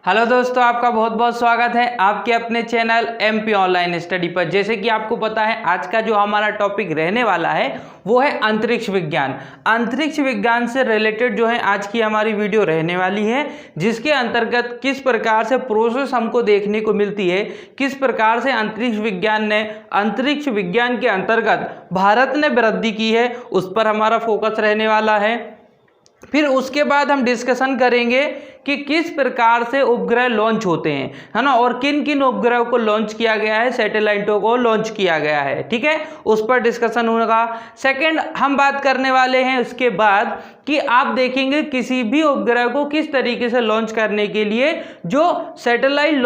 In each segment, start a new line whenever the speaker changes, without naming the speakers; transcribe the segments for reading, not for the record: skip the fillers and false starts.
Hello दोस्तों, आपका बहुत बहुत स्वागत है आपके अपने चैनल एमपी ऑनलाइन स्टडी पर। जैसे कि आपको पता है, आज का जो हमारा टॉपिक रहने वाला है वो है अंतरिक्ष विज्ञान। अंतरिक्ष विज्ञान से रिलेटेड जो है आज की हमारी वीडियो रहने वाली है, जिसके अंतर्गत किस प्रकार से प्रोसेस हमको देखने को मिलती है, किस प्रकार से अंतरिक्ष विज्ञान के अंतर्गत भारत ने वृद्धि की है, उस पर हमारा फोकस रहने वाला है। फिर उसके बाद हम डिस्कशन करेंगे कि किस प्रकार से उपग्रह लॉन्च होते हैं, है ना, और किन किन उपग्रहों को लॉन्च किया गया है, सैटेलाइटों को लॉन्च किया गया है। ठीक है, उस पर डिस्कशन होगा। सेकंड हम बात करने वाले हैं उसके बाद कि आप देखेंगे किसी भी उपग्रह को किस तरीके से लॉन्च करने के लिए जो सैटेलाइट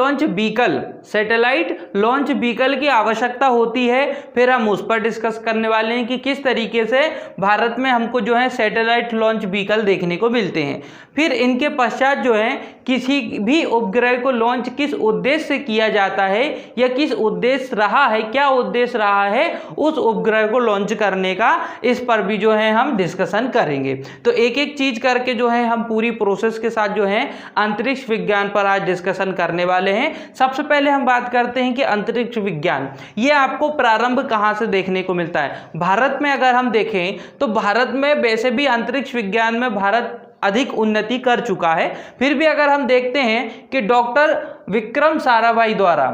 लॉन्च व्हीकल की आवश्यकता होती है। फिर हम उस पर डिस्कस करने वाले हैं कि किस तरीके से भारत में हमको जो है सैटेलाइट लॉन्च व्हीकल देखने को मिलते हैं। फिर इनके पश्चात जो है किसी भी उपग्रह को लॉन्च किस उद्देश्य से किया जाता है या किस उद्देश्य रहा है, क्या उद्देश्य रहा है उस उपग्रह को लॉन्च करने का, इस पर भी जो है हम डिस्कशन करेंगे। तो एक एक चीज करके जो है हम पूरी प्रोसेस के साथ जो है अंतरिक्ष विज्ञान पर आज डिस्कशन करने वाले हैं। सबसे पहले हम बात करते हैं कि अंतरिक्ष विज्ञान ये आपको प्रारंभ कहां से देखने को मिलता है। भारत में अगर हम देखें तो भारत में वैसे भी अंतरिक्ष विज्ञान में भारत अधिक उन्नति कर चुका है। फिर भी अगर हम देखते हैं कि डॉक्टर विक्रम साराभाई द्वारा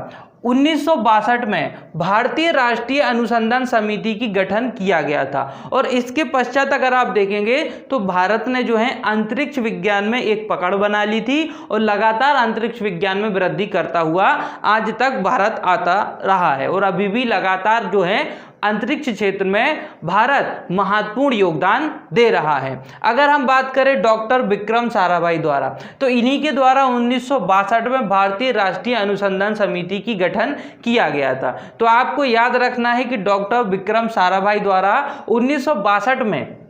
1962 में भारतीय राष्ट्रीय अनुसंधान समिति की गठन किया गया था, और इसके पश्चात अगर आप देखेंगे तो भारत ने जो है अंतरिक्ष विज्ञान में एक पकड़ बना ली थी और लगातार अंतरिक्ष विज्ञान में वृद्धि करता हुआ आज तक भारत आता रहा है, और अभी भी लगातार जो है अंतरिक्ष क्षेत्र में भारत महत्वपूर्ण योगदान दे रहा है। अगर हम बात करें डॉक्टर विक्रम साराभाई द्वारा, तो इन्हीं के द्वारा 1962 में भारतीय राष्ट्रीय अनुसंधान समिति की गठन किया गया था। तो आपको याद रखना है कि डॉक्टर विक्रम साराभाई द्वारा 1962 में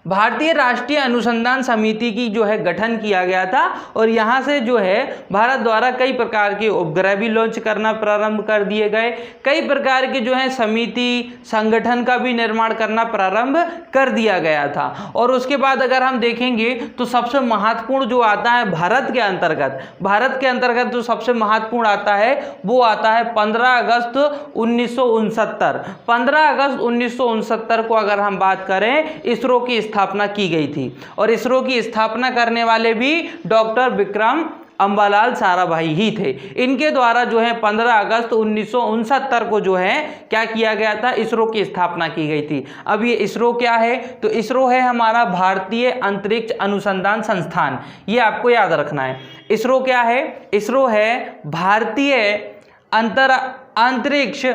भारतीय राष्ट्रीय अनुसंधान समिति की जो है गठन किया गया था, और यहाँ से जो है भारत द्वारा कई प्रकार के उपग्रह भी लॉन्च करना प्रारंभ कर दिए गए। कई प्रकार के जो है समिति संगठन का भी निर्माण करना प्रारंभ कर दिया गया था। और उसके बाद अगर हम देखेंगे तो सबसे महत्वपूर्ण जो आता है भारत के अंतर्गत जो सबसे महत्वपूर्ण आता है वो आता है 15 अगस्त 1969। 15 अगस्त 1969 को अगर हम बात करें, इसरो की स्थापना की गई थी, और इसरो की स्थापना करने वाले भी डॉक्टर विक्रम अंबालाल साराभाई ही थे। इनके द्वारा जो है 15 अगस्त 1969 को जो है क्या किया गया था, इसरो की स्थापना की गई थी। अब ये इसरो क्या है, तो इसरो है हमारा भारतीय अंतरिक्ष अनुसंधान संस्थान। ये आपको याद रखना है। इसरो क्या है, इसरो है भारतीय अंतरिक्ष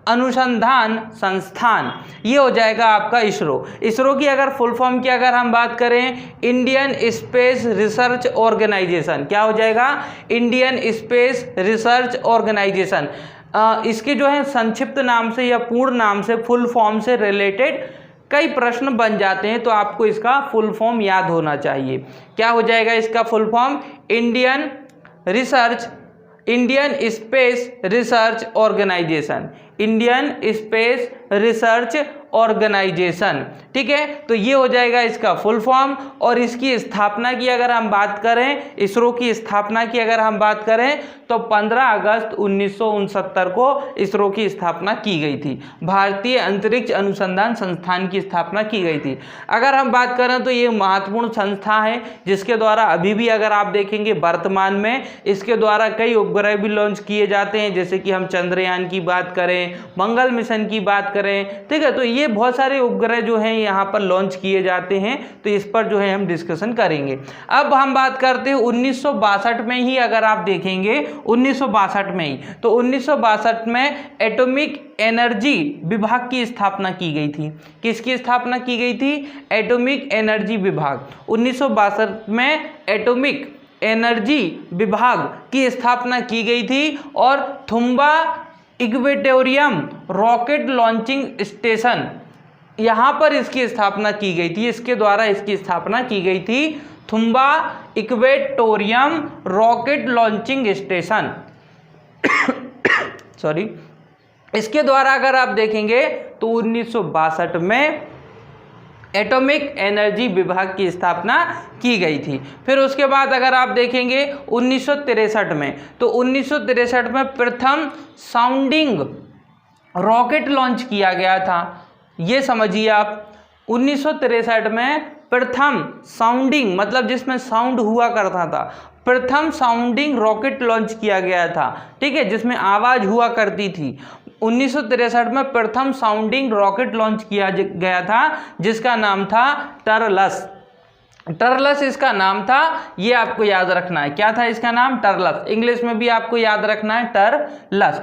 अनुसंधान संस्थान। ये हो जाएगा आपका इसरो की अगर फुल फॉर्म की अगर हम बात करें, इंडियन स्पेस रिसर्च ऑर्गेनाइजेशन। क्या हो जाएगा, इंडियन स्पेस रिसर्च ऑर्गेनाइजेशन। इसके जो है संक्षिप्त नाम से या पूर्ण नाम से, फुल फॉर्म से रिलेटेड कई प्रश्न बन जाते हैं, तो आपको इसका फुल फॉर्म याद होना चाहिए। क्या हो जाएगा इसका full form, Indian space research organisation. Indian space research organisation, ठीक है। तो ये हो जाएगा इसका फुल फॉर्म। और इसकी स्थापना की अगर हम बात करें, इसरो की स्थापना की अगर हम बात करें तो 15 अगस्त 1969 को इसरो की स्थापना की गई थी। भारतीय अंतरिक्ष अनुसंधान संस्थान की स्थापना की गई थी। अगर हम बात करें तो ये महत्वपूर्ण संस्था है, जिसके द्वारा अभी भी अगर आप देखेंगे वर्तमान में इसके द्वारा कई उपग्रह भी लॉन्च किए जाते हैं। जैसे कि हम चंद्रयान की बात करें, मंगल मिशन की बात करें, ठीक है। तो ये बहुत सारे उपग्रह जो हैं यहाँ पर लॉन्च किए जाते हैं, तो इस पर जो है हम डिस्कशन करेंगे। अब हम बात करते हैं 1962 में ही, अगर आप देखेंगे 1962 में ही, तो 1962 में एटॉमिक एनर्जी विभाग की स्थापना की गई थी। किसकी स्थापना की गई थी, एटॉमिक एनर्जी विभाग। 1962 में एटॉमिक एनर्जी विभाग की स्थापना की गई थी, और Thumba equatorial rocket launching station, यहाँ पर इसकी स्थापना की गई थी। इसके द्वारा इसकी स्थापना की गई थी Thumba equatorial rocket launching station sorry. इसके द्वारा अगर आप देखेंगे तो 1962 में एटॉमिक एनर्जी विभाग की स्थापना की गई थी। फिर उसके बाद अगर आप देखेंगे 1963 में, तो 1963 में प्रथम साउंडिंग रॉकेट लॉन्च किया गया था। ये समझिए आप, 1963 में प्रथम साउंडिंग, मतलब जिसमें साउंड हुआ करता था, प्रथम साउंडिंग रॉकेट लॉन्च किया गया था, ठीक है, जिसमें आवाज हुआ करती थी। 1963 में प्रथम साउंडिंग रॉकेट लॉन्च किया गया था जिसका नाम था टर्लस। टर्लस इसका नाम था, ये आपको याद रखना है। क्या था इसका नाम? टर्लस। इंग्लिश में भी आपको याद रखना है टर्लस।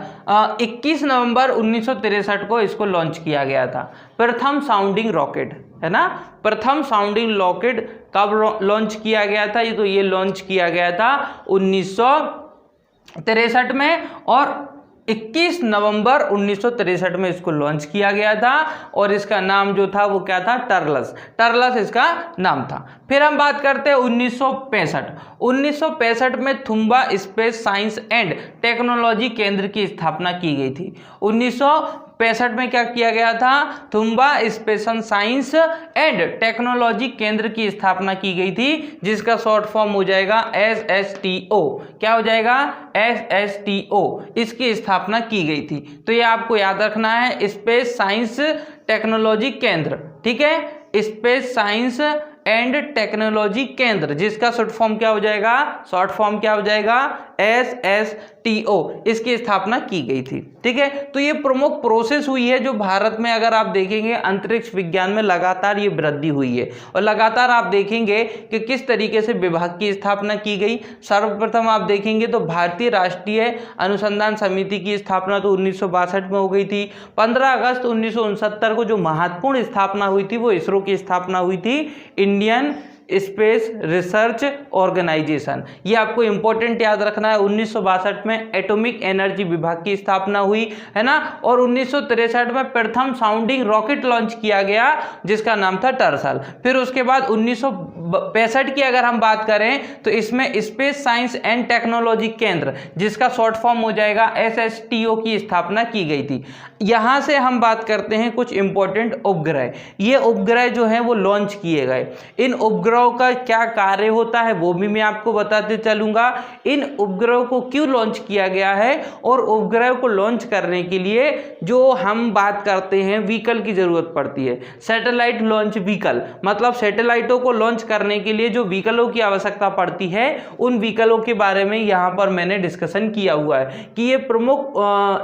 21 नवंबर 1963 को इसको लॉन्च किया गया था, प्रथम साउंडिंग रॉकेट, है ना। प्रथम साउंडिंग रॉकेट कब लॉन्च किया गया था? ये तो ये लॉन्च किया गया था 1963 में, और 21 नवंबर 1963 में इसको लॉन्च किया गया था, और इसका नाम जो था वो क्या था? टर्लस। टर्लस इसका नाम था। फिर हम बात करते हैं 1965। 1965 में Thumba space science and technology केंद्र की स्थापना की गई थी। 1965 में क्या किया गया था? Thumba speciation science and technology केंद्र की स्थापना की गई थी, जिसका शॉर्ट फॉर्म हो जाएगा SSTO। क्या हो जाएगा? SSTO। इसकी स्थापना की गई थी। तो ये आपको याद रखना है, स्पेस साइंस टेक्नोलॉजी केंद्र, ठीक है, स्पेस साइंस एंड टेक्नोलॉजी केंद्र, जिसका शॉर्ट फॉर्म क्या हो जाएगा? शॉर्ट फॉर्म क्या हो जाएगा? SSTO। इसकी स्थापना की गई थी, ठीक है। तो ये प्रमुख प्रोसेस हुई है जो भारत में, अगर आप देखेंगे, अंतरिक्ष विज्ञान में लगातार ये वृद्धि हुई है, और लगातार आप देखेंगे कि किस तरीके से विभाग की स्थापना की गई। सर्वप्रथम आप देखेंगे तो भारतीय राष्ट्रीय अनुसंधान समिति की स्थापना तो 1962 में हो गई थी। 15 अगस्त 1969 को जो महत्वपूर्ण स्थापना हुई थी वो इसरो की स्थापना हुई थी, इंडियन स्पेस रिसर्च ऑर्गेनाइजेशन। ये आपको इंपॉर्टेंट याद रखना है। 1962 में एटॉमिक एनर्जी विभाग की स्थापना हुई, है ना, और 1963 में प्रथम साउंडिंग रॉकेट लॉन्च किया गया जिसका नाम था टर्सल। फिर उसके बाद 1965 की अगर हम बात करें तो इसमें स्पेस साइंस एंड टेक्नोलॉजी केंद्र, जिसका शॉर्ट फॉर्म हो जाएगा SSTO, की स्थापना की गई थी। यहां से हम बात करते हैं कुछ इंपॉर्टेंट उपग्रह। ये उपग्रह जो है वो लॉन्च किए गए। इन उपग्रहों का क्या कार्य होता है वो भी मैं आपको बताते चलूंगा। इन उपग्रहों को क्यों लॉन्च किया गया है, और उपग्रह को लॉन्च करने के लिए जो हम बात करते हैं व्हीकल की जरूरत पड़ती है, सैटेलाइट लॉन्च व्हीकल, मतलब सैटेलाइटों को लॉन्च करने के लिए जो व्हीकलों की आवश्यकता पड़ती है, उन व्हीकलों के बारे में यहाँ पर मैंने डिस्कशन किया हुआ है कि ये प्रमुख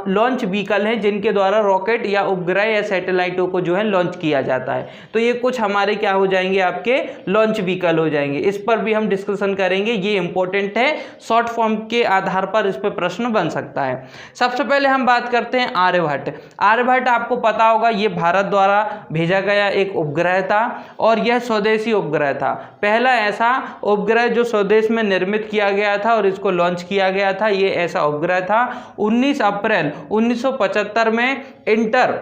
लॉन्च व्हीकल हैं जिनके द्वारा रॉकेट या उपग्रह या सैटेलाइटों को जो है लॉन्च किया जाता है। तो ये कुछ हमारे क्या हो जाएंगे? आपके लॉन्च व्हीकल हो जाएंगे। इस पर भी हम डिस्कशन करेंगे, ये इंपॉर्टेंट है, शॉर्ट फॉर्म के आधार पर इस पर प्रश्न बन सकता है। सबसे पहले हम बात करते हैं आर्यभट्ट। आर्यभट्ट आपको पता होगा ये भारत द्वारा भेजा गया एक उपग्रह था, और यह स्वदेशी उपग्रह था, पहला ऐसा उपग्रह जो स्वदेश में निर्मित किया गया था और इसको लॉन्च किया गया था। ये ऐसा उपग्रह था। 19 अप्रैल 1975 में इंटर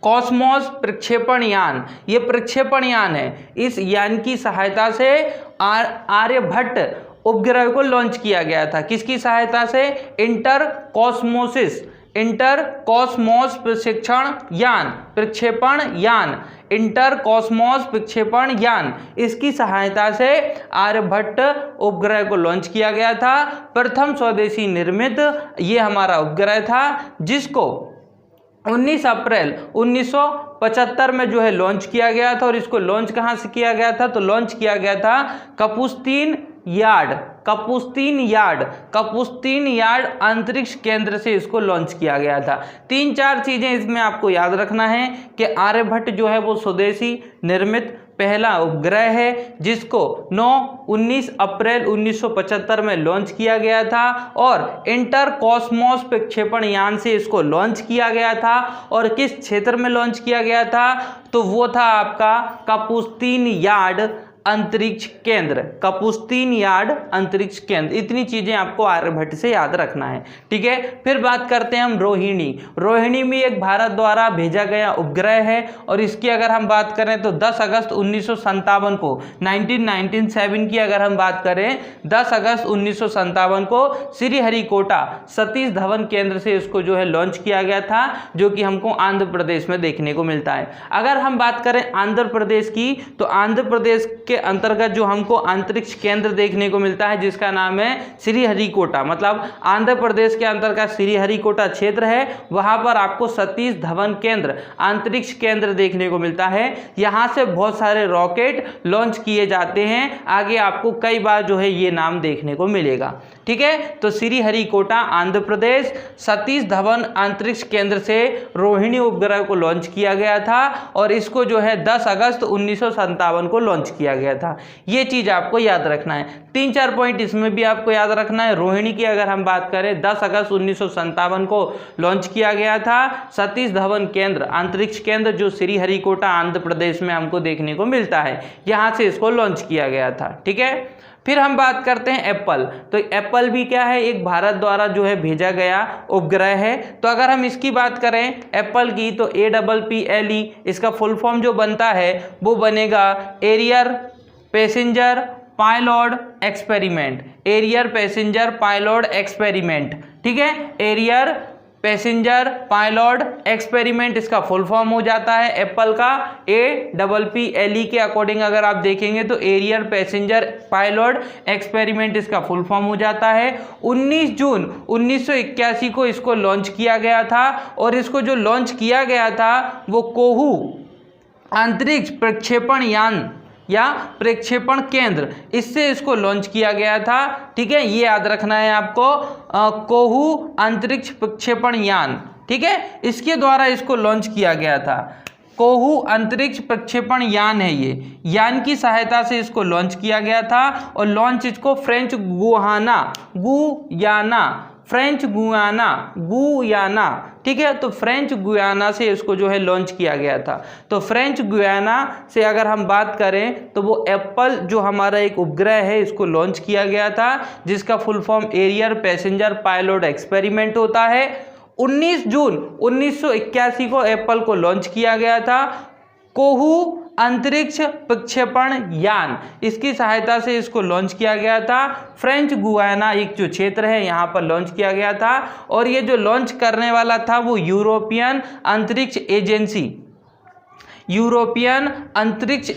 कॉस्मोस प्रक्षेपण यान, ये प्रक्षेपण यान है, इस यान की सहायता से आर्यभट्ट उपग्रह को लॉन्च किया गया था। किसकी सहायता से? इंटर कॉस्मोस प्रक्षेपण यान, इंटर कॉस्मोस प्रक्षेपण यान, इसकी सहायता से आर्यभट्ट उपग्रह को लॉन्च किया गया था। प्रथम स्वदेशी निर्मित ये हमारा उपग्रह था, जिसको 19 अप्रैल 1975 में जो है लॉन्च किया गया था। और इसको लॉन्च कहाँ से किया गया था? तो लॉन्च किया गया था कपुस्तीन यार्ड अंतरिक्ष केंद्र से इसको लॉन्च किया गया था। 3-4 चीजें इसमें आपको याद रखना है कि आर्यभट्ट जो है वो स्वदेशी निर्मित पहला उपग्रह है, जिसको 19 अप्रैल 1975 में लॉन्च किया गया था, और इंटर कॉस्मोस प्रक्षेपण यान से इसको लॉन्च किया गया था। और किस क्षेत्र में लॉन्च किया गया था? तो वो था आपका कपुस्तीन यार्ड अंतरिक्ष केंद्र, कपुस्तीन यार्ड अंतरिक्ष केंद्र, इतनी चीजें आपको आर्यभट्ट से याद रखना है। ठीक है, फिर बात करते हैं हम रोहिणी। रोहिणी भी एक भारत द्वारा भेजा गया उपग्रह है और इसकी अगर हम बात करें तो 10 अगस्त 1957 को 1997 की अगर हम बात करें 10 अगस्त 1957 को श्रीहरिकोटा सतीश धवन केंद्र से इसको जो है लॉन्च किया गया था, जो कि हमको आंध्र प्रदेश में देखने को मिलता है। अगर हम बात करें आंध्र प्रदेश की तो आंध्र प्रदेश के अंतर्गत जो हमको अंतरिक्ष केंद्र देखने को मिलता है जिसका नाम है श्रीहरिकोटा, मतलब आंध्र प्रदेश के अंतर्गत श्रीहरिकोटा क्षेत्र है, वहां पर आपको सतीश धवन केंद्र अंतरिक्ष केंद्र देखने को मिलता है। यहां से बहुत सारे रॉकेट लॉन्च किए जाते हैं, आगे आपको कई बार जो है ये नाम देखने को मिलेगा। ठीक है, तो श्रीहरिकोटा आंध्र प्रदेश, सतीश धवन अंतरिक्ष केंद्र से रोहिणी उपग्रह को लॉन्च किया गया था और इसको जो है 10 अगस्त 1957 को लॉन्च किया गया था। ये चीज आपको याद रखना है। 3-4 पॉइंट इसमें भी आपको याद रखना है। रोहिणी की अगर हम बात करें 10 अगस्त 1957 को लॉन्च किया गया था। सतीश धवन केंद्र अंतरिक्ष केंद्र जो श्रीहरिकोटा आंध्र प्रदेश में हमको देखने को मिलता है, यहां से इसको लॉन्च किया गया था। ठीक है, फिर हम बात करते हैं एप्पल। तो एप्पल भी क्या है, एक भारत द्वारा जो है भेजा गया उपग्रह है। तो अगर हम इसकी बात करें एप्पल की तो APPLE इसका फुल फॉर्म जो बनता है वो बनेगा arrear passenger pilot experiment, arrear passenger pilot experiment. ठीक है, एरियर पैसेंजर पायलट एक्सपेरिमेंट इसका फुल फॉर्म हो जाता है एप्पल का। APPLE के अकॉर्डिंग अगर आप देखेंगे तो एरियर पैसेंजर पायलट एक्सपेरिमेंट इसका फुल फॉर्म हो जाता है। 19 जून 1981 को इसको लॉन्च किया गया था और इसको जो लॉन्च किया गया था वो कोहू अंतरिक्ष प्रक्षेपण यान या प्रक्षेपण केंद्र, इससे इसको लॉन्च किया गया था। ठीक है, ये याद रखना है आपको, कोहू अंतरिक्ष प्रक्षेपण यान। ठीक है, इसके द्वारा इसको लॉन्च किया गया था। कोहू अंतरिक्ष प्रक्षेपण यान है, ये यान की सहायता से इसको लॉन्च किया गया था और लॉन्च इसको फ्रेंच गुयाना, ठीक है, तो फ्रेंच गुयाना से इसको जो है लॉन्च किया गया था। तो फ्रेंच गुयाना से अगर हम बात करें तो वो एप्पल जो हमारा एक उपग्रह है इसको लॉन्च किया गया था, जिसका full form arrear passenger pilot experiment होता है। 19 जून 1981 को एप्पल को लॉन्च किया गया था। कोहू अंतरिक्ष प्रक्षेपण यान, इसकी सहायता से इसको लॉन्च किया गया था। फ्रेंच गुयाना एक जो क्षेत्र है यहाँ पर लॉन्च किया गया था और ये जो लॉन्च करने वाला था वो यूरोपियन अंतरिक्ष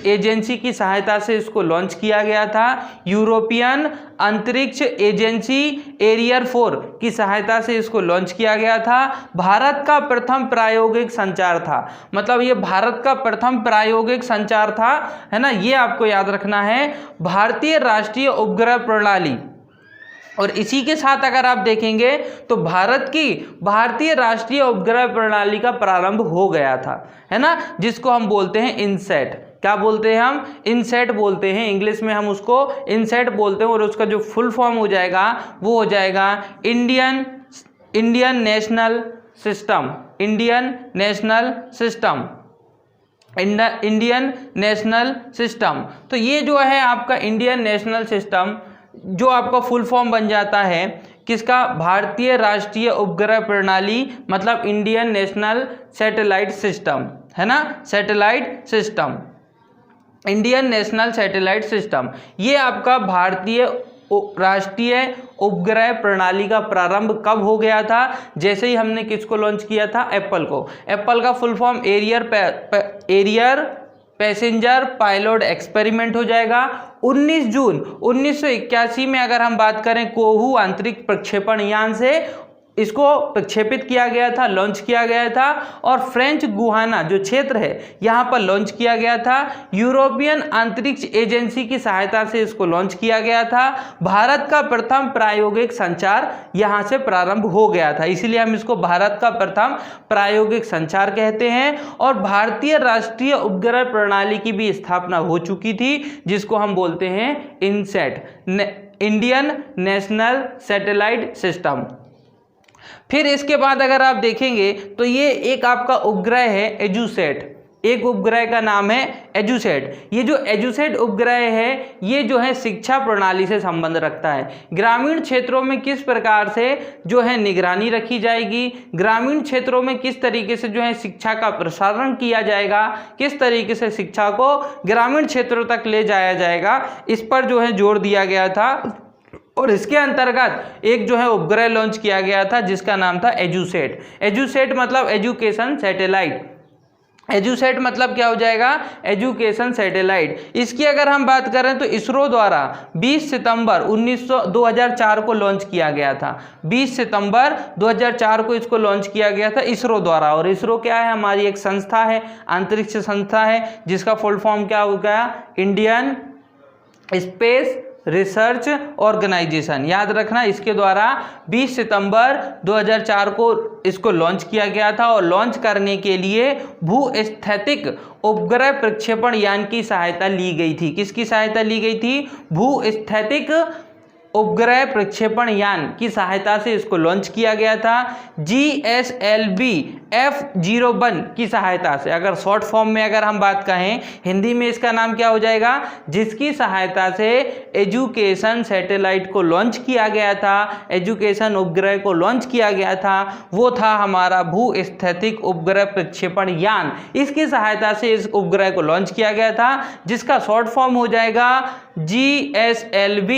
एजेंसी की सहायता से इसको लॉन्च किया गया था। यूरोपियन अंतरिक्ष एजेंसी एरियर 4 की सहायता से इसको लॉन्च किया गया था। भारत का प्रथम प्रायोगिक संचार था, मतलब ये भारत का प्रथम प्रायोगिक संचार था, है ना, ये आपको याद रखना है। भारतीय राष्ट्रीय उपग्रह प्रणाली, और इसी के साथ अगर आप देखेंगे तो भारतीय राष्ट्रीय उपग्रह प्रणाली का प्रारंभ हो गया था, है ना, जिसको हम बोलते हैं इनसेट। क्या बोलते हैं हम? इनसेट बोलते हैं, इंग्लिश में हम उसको इनसेट बोलते हैं और उसका जो फुल फॉर्म हो जाएगा वो हो जाएगा इंडियन नेशनल सिस्टम। तो ये जो है आपका इंडियन नेशनल सिस्टम जो आपका फुल फॉर्म बन जाता है किसका? भारतीय राष्ट्रीय उपग्रह प्रणाली, मतलब इंडियन नेशनल सैटेलाइट सिस्टम, है ना, satellite system, Indian national satellite system. ये आपका भारतीय राष्ट्रीय उपग्रह प्रणाली का प्रारंभ कब हो गया था? जैसे ही हमने किसको लॉन्च किया था? एप्पल को। एप्पल का full form arrear passenger pilot experiment हो जाएगा। 19 जून 1981 में अगर हम बात करें कोहू अंतरिक्ष प्रक्षेपण यान से इसको प्रक्षेपित किया गया था, लॉन्च किया गया था। और फ्रेंच गुयाना जो क्षेत्र है यहाँ पर लॉन्च किया गया था। यूरोपियन अंतरिक्ष एजेंसी की सहायता से इसको लॉन्च किया गया था। भारत का प्रथम प्रायोगिक संचार यहाँ से प्रारंभ हो गया था, इसीलिए हम इसको भारत का प्रथम प्रायोगिक संचार कहते हैं। और भारतीय राष्ट्रीय उपग्रह प्रणाली की भी स्थापना हो चुकी थी, जिसको हम बोलते हैं INSAT, Indian national satellite system. फिर इसके बाद अगर आप देखेंगे तो ये एक आपका उपग्रह है एजुसेट। एक उपग्रह का नाम है एजुसेट। ये जो एजुसेट उपग्रह है ये जो है शिक्षा प्रणाली से संबंध रखता है। ग्रामीण क्षेत्रों में किस प्रकार से जो है निगरानी रखी जाएगी, ग्रामीण क्षेत्रों में किस तरीके से जो है शिक्षा का प्रसारण किया जाएगा, किस तरीके से शिक्षा को ग्रामीण क्षेत्रों तक ले जाया जाएगा, इस पर जो है जोर दिया गया था। और इसके अंतर्गत एक जो है उपग्रह लॉन्च किया गया था जिसका नाम था एजुसेट। एजुसेट मतलब एजुकेशन सैटेलाइट। एजुसेट मतलब क्या हो जाएगा, एजुकेशन सैटेलाइट। इसकी अगर हम बात करें तो इसरो द्वारा 20 सितंबर 2004 को लॉन्च किया गया था। 20 सितंबर 2004 को इसको लॉन्च किया गया था इसरो द्वारा। और इसरो क्या है, हमारी एक संस्था है, अंतरिक्ष संस्था है, जिसका फुल फॉर्म क्या हो गया, इंडियन स्पेस रिसर्च ऑर्गेनाइजेशन। याद रखना, इसके द्वारा 20 सितंबर 2004 को इसको लॉन्च किया गया था। और लॉन्च करने के लिए भूस्थैतिक उपग्रह प्रक्षेपण यान की सहायता ली गई थी। किसकी सहायता ली गई थी, भूस्थैतिक उपग्रह प्रक्षेपण यान की सहायता से इसको लॉन्च किया गया था। GSLV F01 की सहायता से, अगर शॉर्ट फॉर्म में अगर हम बात कहें हिंदी में इसका नाम क्या हो जाएगा, जिसकी सहायता से एजुकेशन सैटेलाइट को लॉन्च किया गया था, एजुकेशन उपग्रह को लॉन्च किया गया था, वो था हमारा भूस्थैतिक उपग्रह प्रक्षेपण यान। इसकी सहायता से इस उपग्रह को लॉन्च किया गया था, जिसका शॉर्ट फॉर्म हो जाएगा GSLV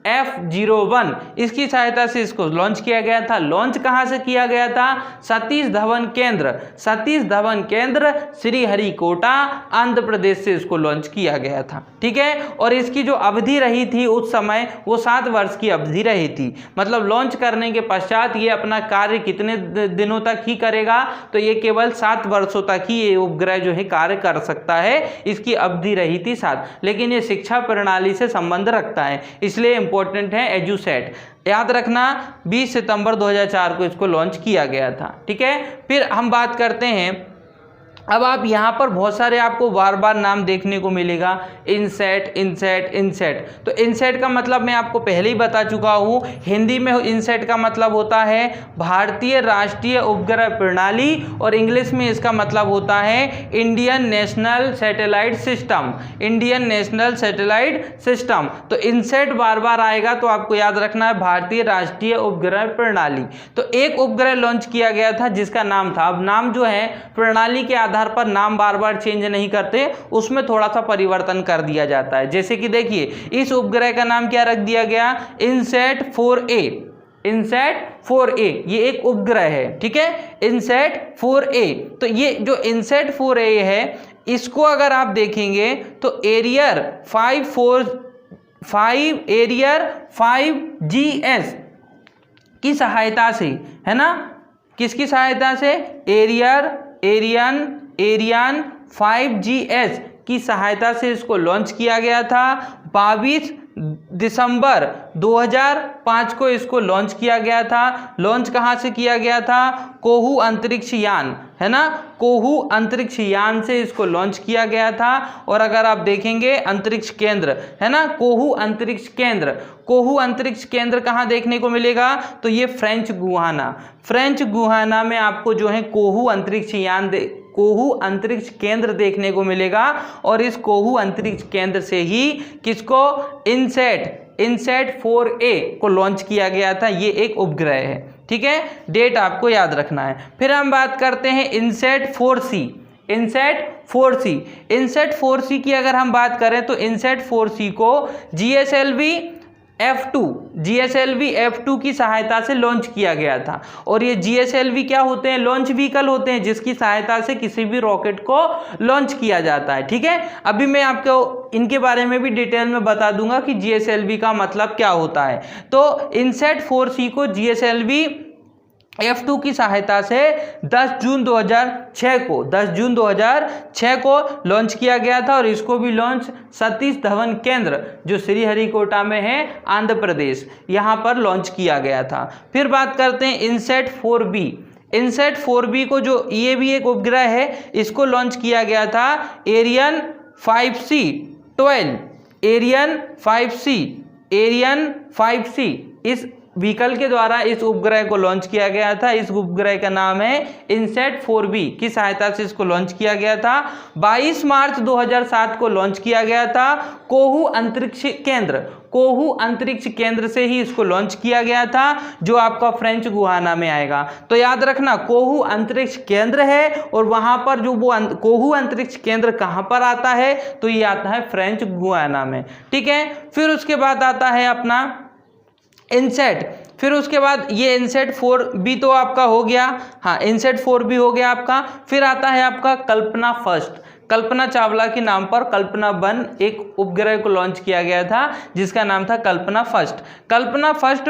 F01। इसकी सहायता से इसको लॉन्च किया गया था। लॉन्च कहां से किया गया था, सतीश धवन केंद्र श्रीहरिकोटा आंध्र प्रदेश से इसको लॉन्च किया गया था। ठीक है, और इसकी जो अवधि रही थी उस समय वो 7 वर्ष की अवधि रही थी। मतलब लॉन्च करने के पश्चात ये अपना कार्य कितने दिनों तक ही करेगा, तो ये केवल 7 वर्षों तक ही ये उपग्रह जो है कार्य कर सकता है। इसकी अवधि रही थी 7, लेकिन ये शिक्षा प्रणाली से संबंध रखता है, इसलिए इंपॉर्टेंट है एजुसेट। याद रखना 20 सितंबर 2004 को इसको लॉन्च किया गया था। ठीक है, फिर हम बात करते हैं, अब आप यहाँ पर बहुत सारे आपको बार बार नाम देखने को मिलेगा, इनसेट। तो इनसेट का मतलब मैं आपको पहले ही बता चुका हूँ, हिंदी में इनसेट का मतलब होता है भारतीय राष्ट्रीय उपग्रह प्रणाली, और इंग्लिश में इसका मतलब होता है इंडियन नेशनल सैटेलाइट सिस्टम। तो इनसेट बार बार आएगा तो आपको याद रखना है भारतीय राष्ट्रीय उपग्रह प्रणाली। तो एक उपग्रह लॉन्च किया गया था जिसका नाम था, अब नाम जो है प्रणाली के आधार पर नाम बार बार चेंज नहीं करते, उसमें थोड़ा सा परिवर्तन कर दिया जाता है। जैसे कि देखिए, इस उपग्रह का नाम क्या रख दिया गया, इनसेट 4A। ये एक उपग्रह है, ठीक है, इनसेट 4A। तो ये जो इनसेट 4A है, इसको अगर आप देखेंगे तो एरियर 5GS की सहायता से, है ना, किसकी सहायता से, एरियन 5GS की सहायता से इसको लॉन्च किया गया था। 22 दिसंबर 2005 को इसको लॉन्च किया गया था। लॉन्च कहाँ से किया गया था, कोहू अंतरिक्ष यान, है ना, कोहू अंतरिक्ष यान से इसको लॉन्च किया गया था। और अगर आप देखेंगे अंतरिक्ष केंद्र, है ना, कोहू अंतरिक्ष केंद्र कहाँ देखने को मिलेगा, तो ये फ्रेंच गुहाना में आपको जो है कोहू अंतरिक्ष केंद्र देखने को मिलेगा। और इस कोहू अंतरिक्ष केंद्र से ही किसको, इनसेट 4A को लॉन्च किया गया था। ये एक उपग्रह है, ठीक है, डेट आपको याद रखना है। फिर हम बात करते हैं इनसेट 4C की अगर हम बात करें तो इनसेट 4C को GSLV F2 की सहायता से लॉन्च किया गया था। और ये GSLV क्या होते हैं, लॉन्च व्हीकल होते हैं, जिसकी सहायता से किसी भी रॉकेट को लॉन्च किया जाता है। ठीक है, अभी मैं आपको इनके बारे में भी डिटेल में बता दूंगा कि GSLV का मतलब क्या होता है। तो इनसेट 4C को GSLV F2 की सहायता से 10 जून 2006 को लॉन्च किया गया था। और इसको भी लॉन्च सतीश धवन केंद्र जो श्रीहरिकोटा में है आंध्र प्रदेश, यहाँ पर लॉन्च किया गया था। फिर बात करते हैं इनसेट 4B को, जो ये भी एक उपग्रह है, इसको लॉन्च किया गया था एरियन 5C। इस व्हीकल के द्वारा इस उपग्रह को लॉन्च किया गया था। इस उपग्रह का नाम है इनसैट 4B की सहायता से इसको लॉन्च किया गया था। 22 मार्च 2007 को लॉन्च किया गया था। कोहू अंतरिक्ष केंद्र से ही इसको लॉन्च किया गया था, जो आपका फ्रेंच गुयाना में आएगा। तो याद रखना कोहू अंतरिक्ष केंद्र है, और वहां पर जो वो कोहू अंतरिक्ष केंद्र कहां पर आता है, तो ये आता है फ्रेंच गुयाना में। ठीक है, फिर उसके बाद आता है अपना इनसैट। फिर उसके बाद ये इनसैट 4B तो आपका हो गया, हाँ इनसैट 4B हो गया आपका। फिर आता है आपका कल्पना फर्स्ट। कल्पना चावला के नाम पर कल्पना 1 एक उपग्रह को लॉन्च किया गया था, जिसका नाम था कल्पना फर्स्ट। कल्पना फर्स्ट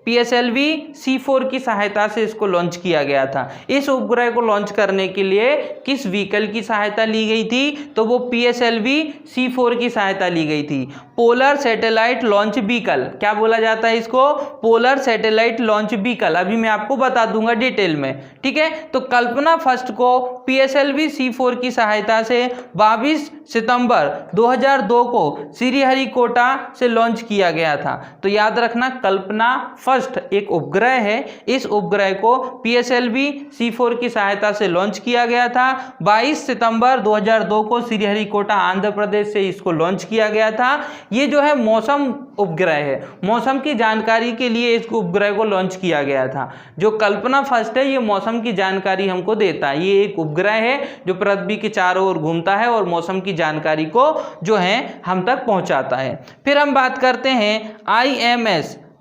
PSLV C4 की सहायता से इसको लॉन्च किया गया था। इस उपग्रह को लॉन्च करने के लिए किस व्हीकल की सहायता ली गई थी, तो वो PSLV C4 की सहायता ली गई थी। पोलर सैटेलाइट लॉन्च व्हीकल, क्या बोला जाता है इसको, पोलर सैटेलाइट लॉन्च व्हीकल। अभी मैं आपको बता दूंगा डिटेल में। ठीक है, तो कल्पना फर्स्ट को PSLV C4 की सहायता से 22 सितंबर 2002 को श्रीहरिकोटा से लॉन्च किया गया था। तो याद रखना कल्पना फर्स्ट एक उपग्रह है, इस उपग्रह को PSLV C4 की सहायता से लॉन्च किया गया था। 22 सितंबर 2002 को श्रीहरिकोटा आंध्र प्रदेश से इसको लॉन्च किया गया था। ये जो है मौसम उपग्रह है, मौसम की जानकारी के लिए इस उपग्रह को लॉन्च किया गया था। जो कल्पना फर्स्ट है ये मौसम की जानकारी हमको देता है। ये एक उपग्रह है जो पृथ्वी के चारों ओर घूमता है और मौसम की जानकारी को जो है हम तक पहुंचाता है। फिर हम बात करते हैं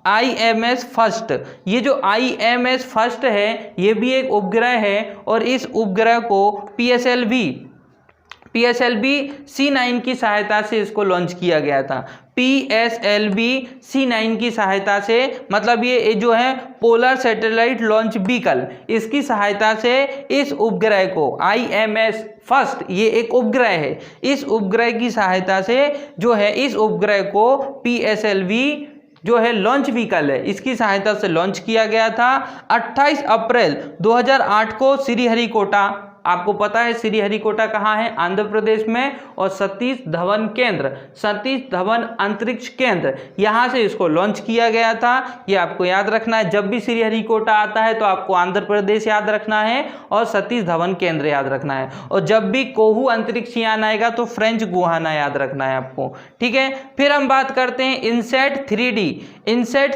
IMS फर्स्ट। ये जो IMS फर्स्ट है ये भी एक उपग्रह है, और इस उपग्रह को PSLV C9 की सहायता से इसको लॉन्च किया गया था। PSLV C9 की सहायता से, मतलब ये जो है पोलर सैटेलाइट लॉन्च व्हीकल, इसकी सहायता से इस उपग्रह को IMS फर्स्ट, ये एक उपग्रह है, इस उपग्रह की सहायता से जो है इस उपग्रह को PSLV जो है लॉन्च व्हीकल है, इसकी सहायता से लॉन्च किया गया था। 28 अप्रैल 2008 को श्रीहरिकोटा, आपको पता है श्रीहरिकोटा कहाँ है, आंध्र प्रदेश में, और सतीश धवन अंतरिक्ष केंद्र, यहाँ से इसको लॉन्च किया गया था। ये आपको याद रखना है, जब भी श्रीहरिकोटा आता है तो आपको आंध्र प्रदेश याद रखना है और सतीश धवन केंद्र याद रखना है, और जब भी कोहू अंतरिक्ष यान आएगा तो फ्रेंच गुयाना याद रखना है आपको। ठीक है, फिर हम बात करते हैं इनसैट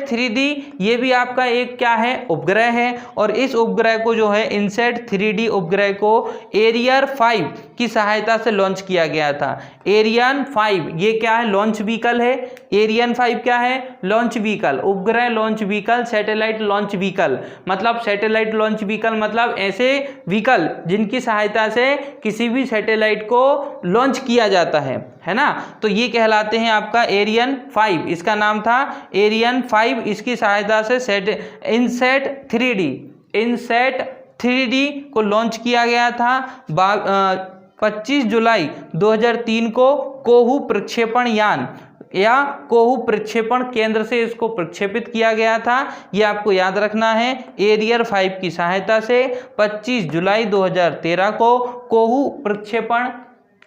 3D। ये भी आपका एक क्या है, उपग्रह है, और इस उपग्रह को जो है इनसैट 3D उपग्रह को एरियर 5 की सहायता से लॉन्च किया गया था। एरियन 5 ये क्या है, लॉन्च व्हीकल है। एरियन 5 क्या है, लॉन्च व्हीकल, उपग्रह launch vehicle, satellite launch vehicle. मतलब सैटेलाइट लॉन्च व्हीकल मतलब ऐसे व्हीकल जिनकी सहायता से किसी भी सैटेलाइट को लॉन्च किया जाता है ना। तो ये कहलाते हैं आपका एरियन 5, इसका नाम था एरियन 5। इसकी सहायता से इनसैट 3D को लॉन्च किया गया था। 25 जुलाई 2003 को कोहू प्रक्षेपण यान या कोहू प्रक्षेपण केंद्र से इसको प्रक्षेपित किया गया था। ये आपको याद रखना है। एरियर 5 की सहायता से 25 जुलाई 2013 को कोहू प्रक्षेपण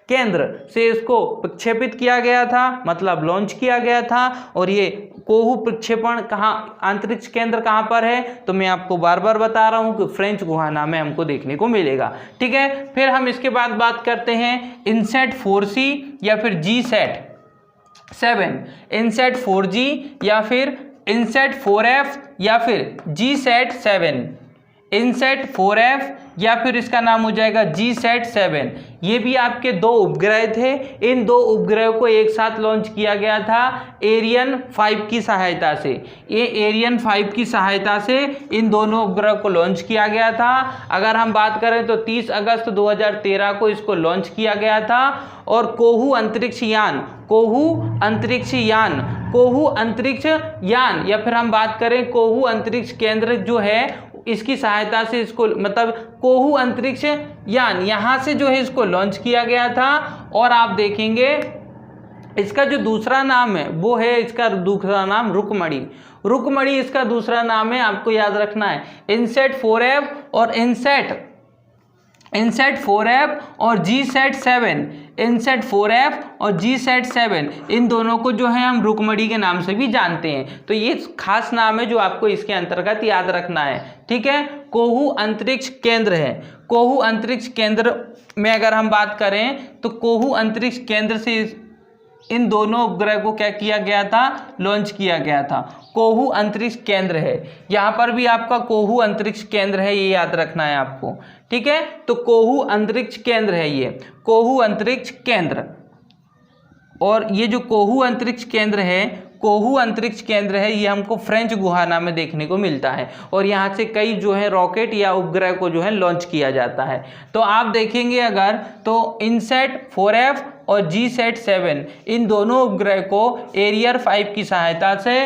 केंद्र से इसको प्रक्षेपित किया गया था, मतलब लॉन्च किया गया था। और ये कोहू प्रक्षेपण कहाँ, अंतरिक्ष केंद्र कहाँ पर है, तो मैं आपको बार बार बता रहा हूँ कि फ्रेंच गुयाना में हमको देखने को मिलेगा। ठीक है, फिर हम इसके बाद बात करते हैं इनसैट 4C या फिर GSAT 7, इनसैट 4G या फिर इनसैट 4F या फिर GSAT 7, इनसैट 4F या फिर इसका नाम हो जाएगा GSAT 7। ये भी आपके दो उपग्रह थे। इन दो उपग्रहों को एक साथ लॉन्च किया गया था एरियन 5 की सहायता से। ये एरियन 5 की सहायता से इन दोनों उपग्रह को लॉन्च किया गया था। अगर हम बात करें तो 30 अगस्त 2013 को इसको लॉन्च किया गया था। और कोहू अंतरिक्ष यान या फिर हम बात करें कोहू अंतरिक्ष केंद्र जो है, इसकी सहायता से इसको, मतलब कोहू अंतरिक्ष यान, यहाँ से जो है इसको लॉन्च किया गया था। और आप देखेंगे इसका जो दूसरा नाम है वो है, इसका दूसरा नाम रुकमणि इसका दूसरा नाम है, आपको याद रखना है। इनसैट 4F और इनसैट 4F और GSAT 7 इनसैट 4F और जीसैट 7, इन दोनों को जो है हम रुकमणी के नाम से भी जानते हैं। तो ये खास नाम है जो आपको इसके अंतर्गत याद रखना है, ठीक है। कोहू अंतरिक्ष केंद्र है। कोहू अंतरिक्ष केंद्र में अगर हम बात करें तो कोहू अंतरिक्ष केंद्र से इन दोनों उपग्रह को क्या किया गया था, लॉन्च किया गया था। कोहू अंतरिक्ष केंद्र है, यहाँ पर भी आपका कोहू अंतरिक्ष केंद्र है, ये याद रखना है आपको, ठीक है। तो कोहू अंतरिक्ष केंद्र है ये, कोहू अंतरिक्ष केंद्र। और ये जो कोहू अंतरिक्ष केंद्र है, कोहू अंतरिक्ष केंद्र है, ये हमको फ्रेंच गुयाना में देखने को मिलता है और यहाँ से कई जो है रॉकेट या उपग्रह को जो है लॉन्च किया जाता है। तो आप देखेंगे अगर तो इनसैट 4F और जीसैट 7, इन दोनों उपग्रह को एरियर 5 की सहायता से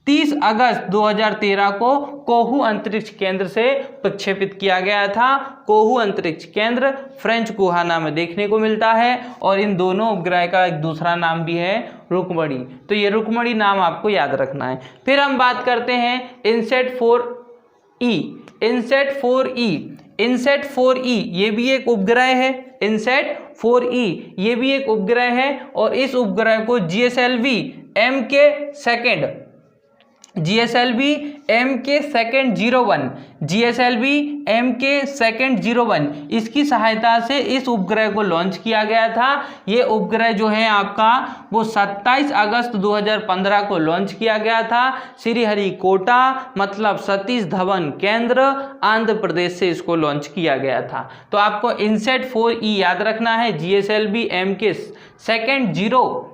30 अगस्त 2013 को कोहू अंतरिक्ष केंद्र से प्रक्षेपित किया गया था। कोहू अंतरिक्ष केंद्र फ्रेंच गुयाना में देखने को मिलता है और इन दोनों उपग्रह का एक दूसरा नाम भी है रुकमणी। तो ये रुकमणी नाम आपको याद रखना है। फिर हम बात करते हैं INSAT 4E। INSAT 4E, INSAT 4E ये भी एक उपग्रह है। इनसैट 4E ये भी एक उपग्रह है और इस उपग्रह को GSLV MK2 MK201 इसकी सहायता से इस उपग्रह को लॉन्च किया गया था। ये उपग्रह जो है आपका वो 27 अगस्त 2015 को लॉन्च किया गया था। श्रीहरिकोटा मतलब सतीश धवन केंद्र आंध्र प्रदेश से इसको लॉन्च किया गया था। तो आपको इनसैट 4E याद रखना है। GSLV MK206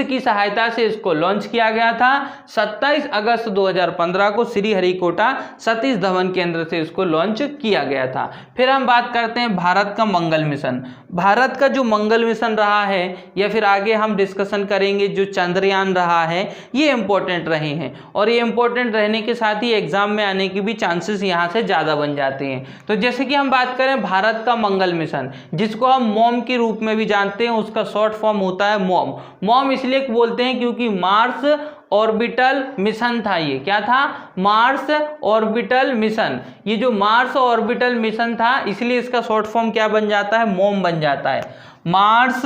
की सहायता से इसको लॉन्च किया गया था। 27 अगस्त 2015 को श्रीहरिकोटा सतीश धवन केंद्र से इसको लॉन्च किया गया था। फिर हम बात करते हैं भारत का मंगल मिशन। भारत का जो मंगल मिशन रहा है या फिर आगे हम डिस्कशन करेंगे जो चंद्रयान रहा है, ये इंपॉर्टेंट रहे हैं और ये इंपॉर्टेंट रहने के साथ ही एग्जाम में आने की भी चांसेस यहाँ से ज़्यादा बन जाते हैं। तो जैसे कि हम बात करें भारत का मंगल मिशन, जिसको हम मॉम के रूप में भी जानते हैं, उसका शॉर्ट फॉर्म होता है मॉम। मॉम इसलिए बोलते हैं क्योंकि मार्स ऑर्बिटल मिशन था। ये क्या था? Mars orbital mission. ये जो मार्स ऑर्बिटल मिशन था इसलिए इसका शॉर्ट फॉर्म क्या बन जाता है? मॉम बन जाता है, मार्स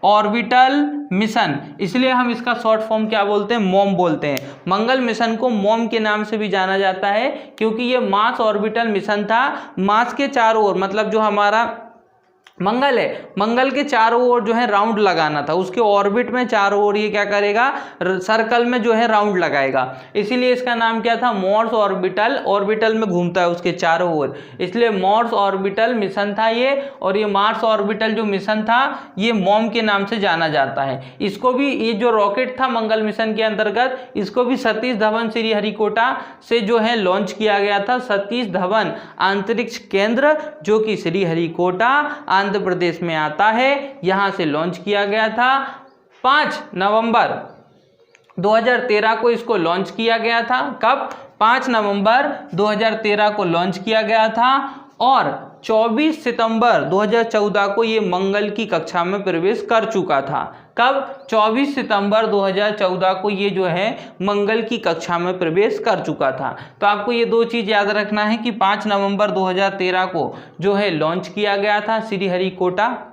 ऑर्बिटल मिशन। इसलिए हम इसका शॉर्ट फॉर्म क्या बोलते हैं? मॉम बोलते हैं। मंगल मिशन को मॉम के नाम से भी जाना जाता है क्योंकि ये मार्स ऑर्बिटल मिशन था। मार्स के चारों ओर, मतलब जो हमारा मंगल है, मंगल के चारों ओर जो है राउंड लगाना था। उसके ऑर्बिट में चारों ओर ये क्या करेगा? सर्कल में जो है राउंड लगाएगा। इसीलिए इसका नाम क्या था? Mars orbital. ऑर्बिटल में घूमता है उसके चारों ओर, इसलिए मार्स ऑर्बिटल मिशन था ये। और ये मार्स ऑर्बिटल जो मिशन था ये मॉम के नाम से जाना जाता है। इसको भी, ये जो रॉकेट था मंगल मिशन के अंतर्गत, इसको भी सतीश धवन श्रीहरिकोटा से जो है लॉन्च किया गया था। सतीश धवन अंतरिक्ष केंद्र जो कि श्रीहरिकोटा आंध्र प्रदेश में आता है, यहां से लॉन्च किया गया था। 5 नवंबर 2013 को इसको लॉन्च किया गया था। कब? 5 नवंबर 2013 को लॉन्च किया गया था और 24 सितंबर 2014 को ये मंगल की कक्षा में प्रवेश कर चुका था। कब? 24 सितंबर 2014 को ये जो है मंगल की कक्षा में प्रवेश कर चुका था। तो आपको ये दो चीज़ याद रखना है कि 5 नवंबर 2013 को जो है लॉन्च किया गया था श्रीहरिकोटा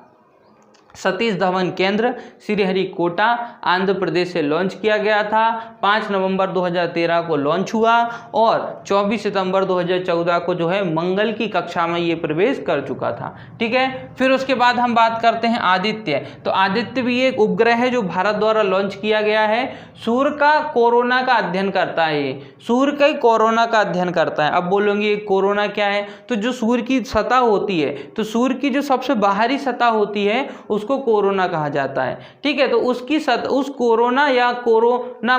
सतीश धवन केंद्र, श्रीहरिकोटा आंध्र प्रदेश से लॉन्च किया गया था। 5 नवंबर 2013 को लॉन्च हुआ और 24 सितंबर 2014 को जो है मंगल की कक्षा में ये प्रवेश कर चुका था। ठीक है, फिर उसके बाद हम बात करते हैं आदित्य। तो आदित्य भी एक उपग्रह है जो भारत द्वारा लॉन्च किया गया है। सूर्य का कोरोना का अध्ययन करता है ये, सूर्य का कोरोना का अध्ययन करता है। अब बोलोगे कोरोना क्या है? तो जो सूर्य की सतह होती है, तो सूर्य की जो सबसे बाहरी सतह होती है उसको कोरोना कहा जाता है। ठीक है, तो उसकी उस कोरोना या कोरोना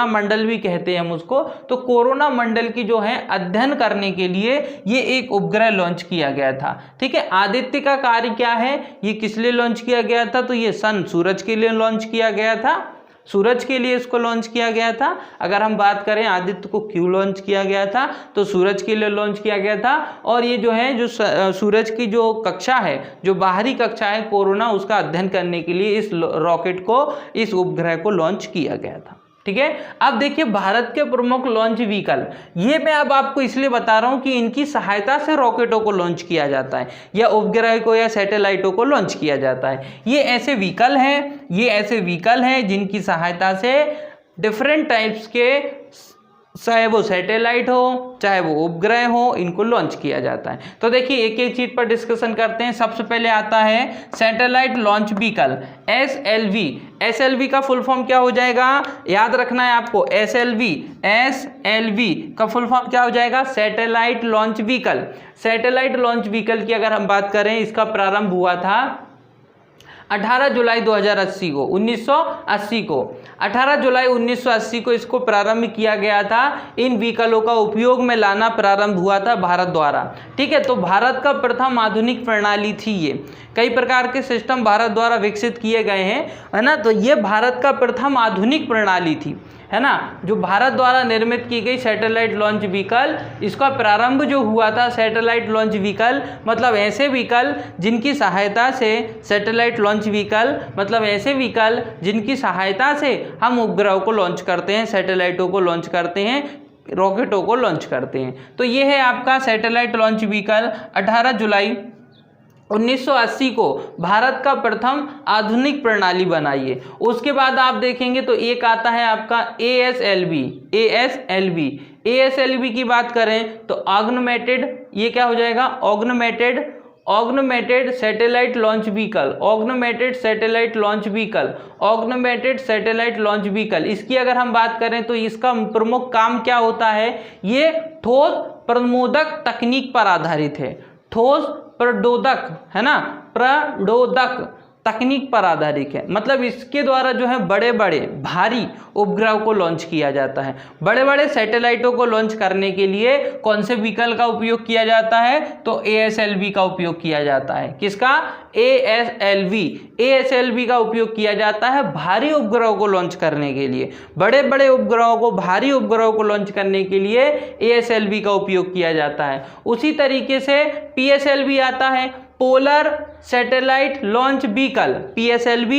मंडल भी कहते हैं हम उसको। तो कोरोना मंडल की जो है अध्ययन करने के लिए ये एक उपग्रह लॉन्च किया गया था। ठीक है, आदित्य का कार्य क्या है? ये किस लिए लॉन्च किया गया था? तो ये सन सूरज के लिए लॉन्च किया गया था, सूरज के लिए इसको लॉन्च किया गया था। अगर हम बात करें आदित्य को क्यों लॉन्च किया गया था, तो सूरज के लिए लॉन्च किया गया था। और ये जो है, जो सूरज की जो कक्षा है, जो बाहरी कक्षा है कोरोना, उसका अध्ययन करने के लिए इस रॉकेट को, इस उपग्रह को लॉन्च किया गया था। ठीक है। अब देखिए भारत के प्रमुख लॉन्च व्हीकल, ये मैं अब आपको इसलिए बता रहा हूं कि इनकी सहायता से रॉकेटों को लॉन्च किया जाता है या उपग्रह को या सैटेलाइटों को लॉन्च किया जाता है। ये ऐसे व्हीकल हैं जिनकी सहायता से डिफरेंट टाइप्स के, चाहे वो सैटेलाइट हो चाहे वो उपग्रह हो, इनको लॉन्च किया जाता है। तो देखिए एक एक चीज पर डिस्कशन करते हैं। सबसे पहले आता है satellite launch vehicle, SLV। SLV का फुल फॉर्म क्या हो जाएगा, याद रखना है आपको, SLV का फुल फॉर्म क्या हो जाएगा, satellite launch vehicle. Satellite launch vehicle की अगर हम बात करें, इसका प्रारंभ हुआ था 18 जुलाई 2080 को, 1980 को, 18 जुलाई 1980 को इसको प्रारंभ किया गया था। इन व्हीकलों का उपयोग में लाना प्रारंभ हुआ था भारत द्वारा। ठीक है, तो भारत का प्रथम आधुनिक प्रणाली थी ये। कई प्रकार के सिस्टम भारत द्वारा विकसित किए गए हैं, है ना, तो ये भारत का प्रथम आधुनिक प्रणाली थी, है ना, जो भारत द्वारा निर्मित की गई सैटेलाइट लॉन्च व्हीकल। इसका प्रारंभ जो हुआ था सैटेलाइट लॉन्च व्हीकल मतलब ऐसे व्हीकल जिनकी सहायता से, सैटेलाइट लॉन्च व्हीकल मतलब ऐसे व्हीकल जिनकी सहायता से हम उपग्रहों को लॉन्च करते हैं, सैटेलाइटों को लॉन्च करते हैं, रॉकेटों को लॉन्च करते हैं। तो ये है आपका सैटेलाइट लॉन्च व्हीकल। 18 जुलाई 1980 को भारत का प्रथम आधुनिक प्रणाली बनाई है। उसके बाद आप देखेंगे तो एक आता है आपका ASLV की बात करें तो ऑगमेंटेड, ये क्या हो जाएगा, augmented satellite launch vehicle, augmented satellite launch vehicle. इसकी अगर हम बात करें तो इसका प्रमुख काम क्या होता है, ये ठोस प्रमोदक तकनीक पर आधारित है, ठोस प्रडोदक, है ना, प्रडोदक तकनीक पर आधारित है। मतलब इसके द्वारा जो है बड़े बड़े भारी उपग्रह को लॉन्च किया जाता है। बड़े बड़े सैटेलाइटों को लॉन्च करने के लिए कौन से व्हीकल का उपयोग किया जाता है, तो ASLV का उपयोग किया जाता है। किसका, ASLV का उपयोग किया जाता है भारी उपग्रहों को लॉन्च करने के लिए। बड़े बड़े उपग्रहों को, भारी उपग्रहों को लॉन्च करने के लिए ASLV का उपयोग किया जाता है। उसी तरीके से PSLV आता है, polar satellite launch vehicle, PSLV